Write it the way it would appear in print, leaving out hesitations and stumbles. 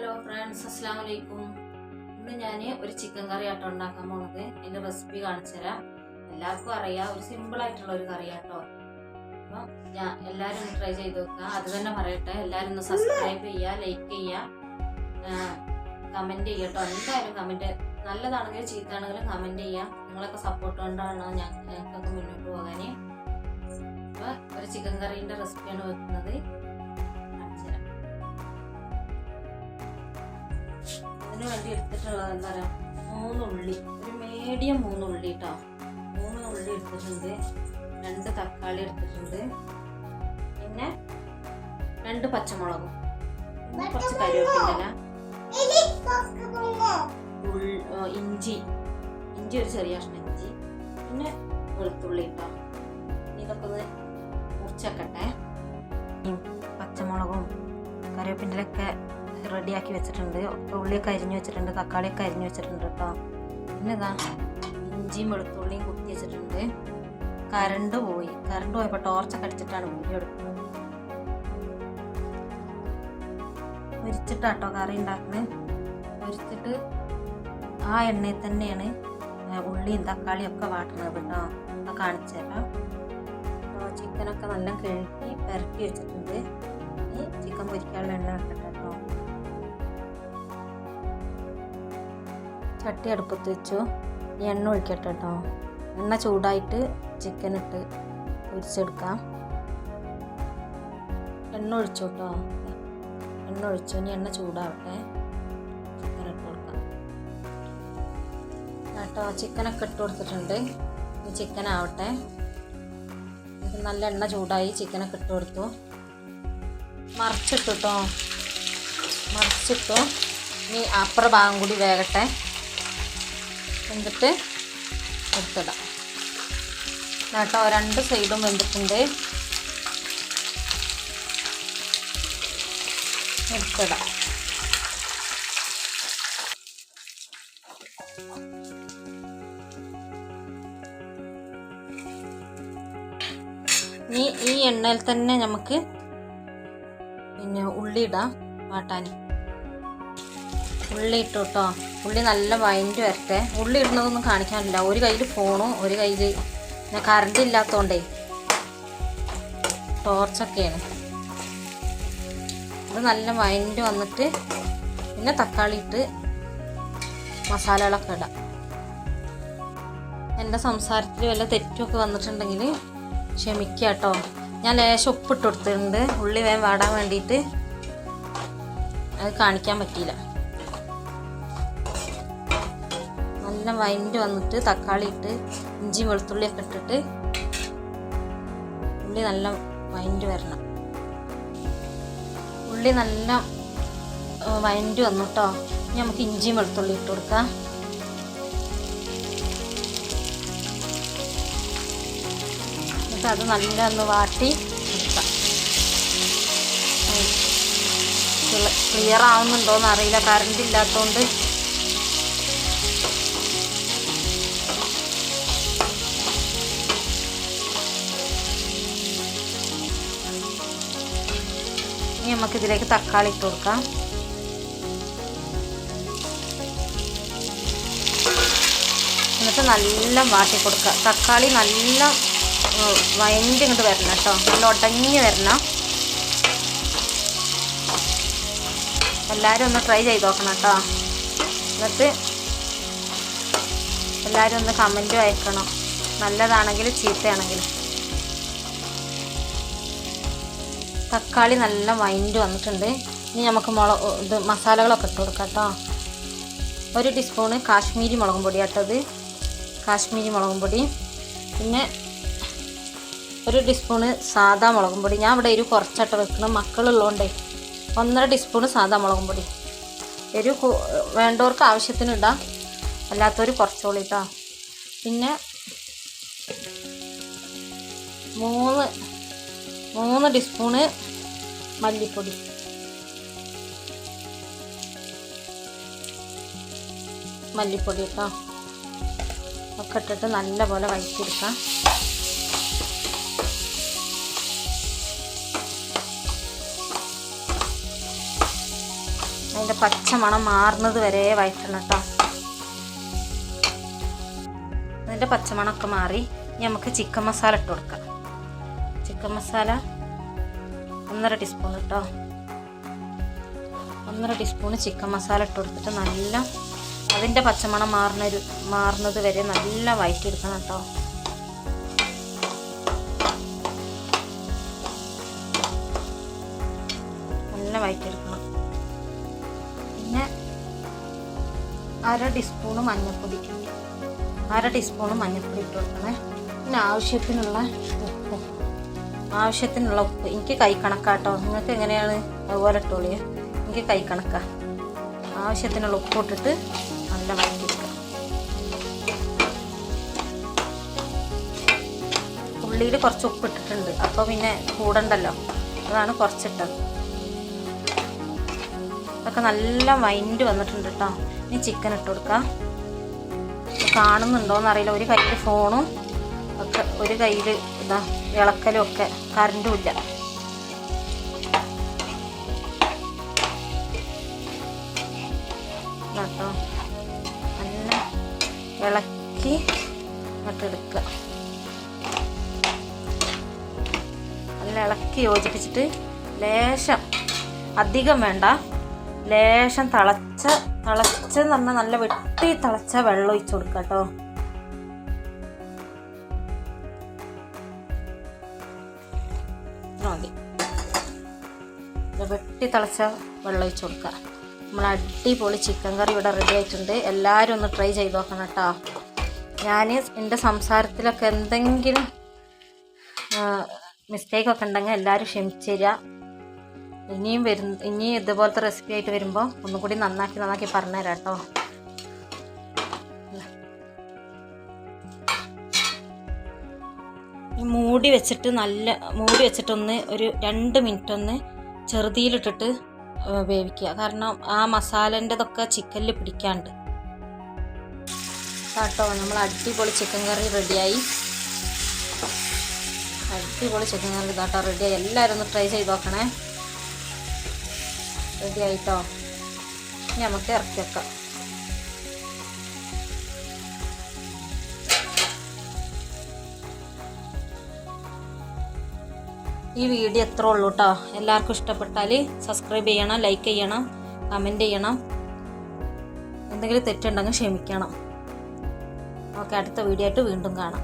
Hello friends, അസ്സലാമു അലൈക്കും. ഇന്ന് ഞാൻ ഒരു ചിക്കൻ കറി ആട്ടോ ഉണ്ടാക്കാൻ പോണത്. അതിൻ്റെ റെസിപ്പി കാണിച്ചു തരാം. എല്ലാവർക്കും അറിയാം, ഒരു സിമ്പിൾ ആയിട്ടുള്ള ഒരു കറി ആട്ടോ. അപ്പം എല്ലാവരും ഒന്ന് ട്രൈ ചെയ്ത് നോക്കുക. അത് തന്നെ പറയട്ടെ, എല്ലാവരും ഒന്ന് സബ്സ്ക്രൈബ് ചെയ്യുക, ലൈക്ക് ചെയ്യുക, കമൻറ്റ് ചെയ്യട്ടോ. എന്തായാലും കമൻറ്റ് നല്ലതാണെങ്കിലും ചീത്തയാണെങ്കിലും കമൻറ്റ് ചെയ്യുക. നിങ്ങളൊക്കെ സപ്പോർട്ട് കൊണ്ടാണ് ഞങ്ങൾക്കൊക്കെ മുന്നോട്ട് പോകാൻ. അപ്പോൾ ഒരു ചിക്കൻ കറീൻ്റെ റെസിപ്പിയാണ് വെക്കുന്നത്. അതിന് വേണ്ടി എടുത്തിട്ടുള്ളത് എന്താ പറയുക, 3 ഉള്ളി, ഒരു മീഡിയം 3 ഉള്ളി കേട്ടോ. 3 ഉള്ളി എടുത്തിട്ടുണ്ട്, 2 തക്കാളി എടുത്തിട്ടുണ്ട്, പിന്നെ 2 പച്ചമുളകും, കുറച്ച് കറിവേപ്പില, ഇഞ്ചി ഒരു ചെറിയ കഷ്ണം ഇഞ്ചി, പിന്നെ വെളുത്തുള്ളി കേട്ടോ. ഇതൊക്കെ ഒന്ന് മുറിച്ചേക്കട്ടെ. പച്ചമുളകും കറിവേപ്പിൻ്റെലൊക്കെ റെഡിയാക്കി വെച്ചിട്ടുണ്ട്. ഉള്ളിയൊക്കെ അരിഞ്ഞു വെച്ചിട്ടുണ്ട്, തക്കാളിയൊക്കെ അരിഞ്ഞു വെച്ചിട്ടുണ്ട് കേട്ടോ. പിന്നെ ഇതാ ഇഞ്ചിയും വെളുത്തുള്ളിയും കുത്തി വെച്ചിട്ടുണ്ട്. കറണ്ട് പോയപ്പോൾ ടോർച്ചൊക്കെ അടിച്ചിട്ടാണ് വീഡിയോ എടുക്കുന്നത്. പൊരിച്ചിട്ടാട്ടോ കറി ഉണ്ടാക്കുന്നത്. പൊരിച്ചിട്ട് ആ എണ്ണയിൽ തന്നെയാണ് ഉള്ളിയും തക്കാളിയും ഒക്കെ വാട്ടുന്നത് കേട്ടോ. അത് കാണിച്ചു തരാം. ചിക്കനൊക്കെ നല്ല കഴുകി പെരട്ടി വെച്ചിട്ടുണ്ട്. ചിക്കൻ പൊരിക്കാനുള്ള എണ്ണ വെക്കട്ടെ കേട്ടോ. ചട്ടി അടുപ്പത്ത് വെച്ചു. എണ്ണ ഒഴിക്കട്ടെ കേട്ടോ. എണ്ണ ചൂടായിട്ട് ചിക്കൻ ഇട്ട് പൊരിച്ചെടുക്കാം. എണ്ണ ഒഴിച്ചു കേട്ടോ. എണ്ണ ഒഴിച്ചു. ഇനി എണ്ണ ചൂടാവട്ടെ. ചിക്കൻ ഇട്ട് കൊടുക്കാം കേട്ടോ. ചിക്കനൊക്കെ ഇട്ട് കൊടുത്തിട്ടുണ്ട്. ഇനി ചിക്കൻ ആവട്ടെ. നല്ല എണ്ണ ചൂടായി. ചിക്കനൊക്കെ ഇട്ട് കൊടുത്തു. മറിച്ചിട്ടു കേട്ടോ. മറിച്ചിട്ടു. ഇനി അപ്പുറ ഭാഗം കൂടി വേകട്ടെ. എന്നിട്ട് എടുത്തിടാം കേട്ടോ. 2 സൈഡും വെന്തിട്ടുണ്ട്. എടുത്തിടാം. ഈ എണ്ണയിൽ തന്നെ നമുക്ക് പിന്നെ ഉള്ളി ഇടാം. വാട്ടാൻ ഉള്ളി ഇട്ടു കേട്ടോ. ഉള്ളി നല്ല വഴറ്റി വരട്ടെ. ഉള്ളി ഇടുന്നതൊന്നും കാണിക്കാനില്ല. ഒരു കയ്യിൽ ഫോണും ഒരു കയ്യിൽ കറണ്ട് ഇല്ലാത്തതുകൊണ്ടേ ടോർച്ചൊക്കെയാണ്. ഇത് നല്ല വഴറ്റി വന്നിട്ട് പിന്നെ തക്കാളി ഇട്ട് മസാലകളൊക്കെ ഇടാം. എൻ്റെ സംസാരത്തിൽ വല്ല തെറ്റുമൊക്കെ വന്നിട്ടുണ്ടെങ്കിൽ ക്ഷമിക്കുക കേട്ടോ. ഞാൻ ലേശം ഉപ്പിട്ട് കൊടുത്തിട്ടുണ്ട് ഉള്ളി വേഗം വാടാൻ വേണ്ടിയിട്ട്. അത് കാണിക്കാൻ പറ്റിയില്ല. നല്ല വഴറ്റി വന്നിട്ട് തക്കാളി ഇട്ട് ഇഞ്ചി വെളുത്തുള്ളിയൊക്കെ ഇട്ടിട്ട് ഉള്ളി നല്ല വഴറ്റി വരണം. ഉള്ളി നല്ല വഴറ്റി വന്നു കേട്ടോ. ഇനി നമുക്ക് ഇഞ്ചിയും വെളുത്തുള്ളി ഇട്ട് കൊടുക്കാം. എന്നിട്ട് അത് നല്ല ഒന്ന് വാട്ടി എടുക്കാം. ക്ലിയർ ആവുന്നുണ്ടോയെന്ന് അറിയില്ല, കറണ്ട് ഇല്ലാത്തതുകൊണ്ട്. ഇനി നമുക്കിതിലേക്ക് തക്കാളി ഇട്ട് കൊടുക്കാം. എന്നിട്ട് നല്ല വാട്ടി കൊടുക്കുക. തക്കാളി നല്ല വഴറ്റി ഇങ്ങോട്ട് വരണം കേട്ടോ. നല്ല ഉടഞ്ഞ് വരണം. എല്ലാവരും ഒന്ന് ട്രൈ ചെയ്ത് നോക്കണം കേട്ടോ. എന്നിട്ട് എല്ലാവരും ഒന്ന് കമൻറ്റും അയക്കണം, നല്ലതാണെങ്കിലും ചീത്തയാണെങ്കിലും. തക്കാളി നല്ല വഴറ്റി വന്നിട്ടുണ്ട്. ഇനി നമുക്ക് മസാലകളൊക്കെ ഇട്ട് കൊടുക്കാം കേട്ടോ. 1 ടീസ്പൂണ് കാശ്മീരി മുളകും പൊടി ആട്ടത്. കാശ്മീരി മുളകും പൊടി. പിന്നെ 1 ടീസ്പൂണ് സാദാ മുളകും പൊടി. ഞാൻ ഇവിടെ എരിവ് കുറച്ചായിട്ട് വെക്കണം, മക്കളുള്ളതുകൊണ്ടേ. 1.5 ടീസ്പൂണ് സാദാ മുളകും പൊടി. എരിവ് വേണ്ടവർക്ക് ആവശ്യത്തിന് ഇടാം, അല്ലാത്തവർ കുറച്ചോളി കേട്ടോ. പിന്നെ 3 ടീസ്പൂണ് മല്ലിപ്പൊടി. കേട്ടോ. ഒക്കെ ഇട്ടിട്ട് നല്ലപോലെ വഴറ്റിയെടുക്കാം. അതിൻ്റെ പച്ചമണം മാറുന്നത് വരെ വഴറ്റണം കേട്ടോ. അതിൻ്റെ പച്ചമണമൊക്കെ മാറി ഇനി നമുക്ക് ചിക്കൻ മസാല ഇട്ട് കൊടുക്കാം. ചിക്കൻ മസാല 1.5 ടീസ്പൂൺ കേട്ടോ. 1.5 ടീസ്പൂൺ ചിക്കൻ മസാല ഇട്ട് കൊടുത്തിട്ട് നല്ല അതിൻ്റെ പച്ചമണം മാറുന്നത് വരെ നല്ല വഴറ്റിയെടുക്കണം കേട്ടോ. നല്ല വഴറ്റിയെടുക്കണം. പിന്നെ 1/2 ടീസ്പൂൺ മഞ്ഞൾപ്പൊടി ഇട്ട് കൊടുക്കണേ. പിന്നെ ആവശ്യത്തിനുള്ള ഉപ്പ് എനിക്ക് കൈ കണക്കാട്ടോ. നിങ്ങൾക്ക് എങ്ങനെയാണ് അതുപോലെ ഇട്ടോളിയേ. എനിക്ക് കൈ കണക്കാ. ആവശ്യത്തിനുള്ള ഉപ്പ് ഇട്ടിട്ട് നല്ല വഴറ്റിയെടുക്കുക. ഉള്ളിയിൽ കുറച്ച് ഉപ്പ് ഇട്ടിട്ടുണ്ട്, അപ്പോൾ പിന്നെ കൂടണ്ടല്ലോ, അതാണ് കുറച്ചിട്ടത്. അതൊക്കെ നല്ല വഴണ്ട് വന്നിട്ടുണ്ട് കേട്ടോ. ഇനി ചിക്കൻ ഇട്ട് കൊടുക്കാം. കാണുന്നുണ്ടോയെന്ന് അറിയില്ല. ഒരു കയ്യിൽ ഫോണും ഒക്കെ, ഒരു കയ്യിൽ ഇതാ ഇളക്കലും ഒക്കെ, കറണ്ടും ഇല്ല. കേട്ടോ നല്ല ഇളക്കി ഇട്ടെടുക്കുക. നല്ല ഇളക്കി യോജിപ്പിച്ചിട്ട് ലേശം, അധികം വേണ്ട, ലേശം തിളച്ചെന്ന് പറഞ്ഞാൽ നല്ല വെട്ടി തിളച്ച വെള്ളം ഒഴിച്ചു കൊടുക്കുക കേട്ടോ. മതി, വെട്ടി തിളച്ച വെള്ളം ഒഴിച്ചു കൊടുക്കുക. നമ്മൾ അടിപൊളി ചിക്കൻ കറി ഇവിടെ റെഡി ആയിട്ടുണ്ട്. എല്ലാവരും ഒന്ന് ട്രൈ ചെയ്ത് നോക്കണം കേട്ടോ. ഞാൻ എൻ്റെ സംസാരത്തിലൊക്കെ എന്തെങ്കിലും മിസ്റ്റേക്കൊക്കെ ഉണ്ടെങ്കിൽ എല്ലാവരും ക്ഷമിച്ചു തരിക. ഇനിയും ഇതുപോലത്തെ റെസിപ്പി ആയിട്ട് വരുമ്പോൾ ഒന്നുകൂടി നന്നാക്കി പറഞ്ഞുതരാം കേട്ടോ. മൂടി വെച്ചിട്ടൊന്ന് ഒരു 2 മിനിറ്റ് ഒന്ന് ചെറുതീയിലിട്ടിട്ട് വേവിക്കുക. കാരണം ആ മസാലേൻ്റെതൊക്കെ ചിക്കനിൽ പിടിക്കാണ്ട് കേട്ടോ. നമ്മൾ അടിപൊളി ചിക്കൻ കറി റെഡിയായി. ഇതാട്ടോ റെഡിയായി. എല്ലാവരും ഒന്ന് ട്രൈ ചെയ്ത് നോക്കണേ. റെഡി ആയിട്ടോ. ഇനി നമുക്ക് ഇറക്കി വെക്കാം. ഈ വീഡിയോ എത്ര ഉള്ളൂ കേട്ടോ. എല്ലാവർക്കും ഇഷ്ടപ്പെട്ടാൽ സബ്സ്ക്രൈബ് ചെയ്യണം, ലൈക്ക് ചെയ്യണം, കമൻറ്റ് ചെയ്യണം. എന്തെങ്കിലും തെറ്റുണ്ടെങ്കിൽ ക്ഷമിക്കണം. ഓക്കെ, അടുത്ത വീഡിയോ ആയിട്ട് വീണ്ടും കാണാം.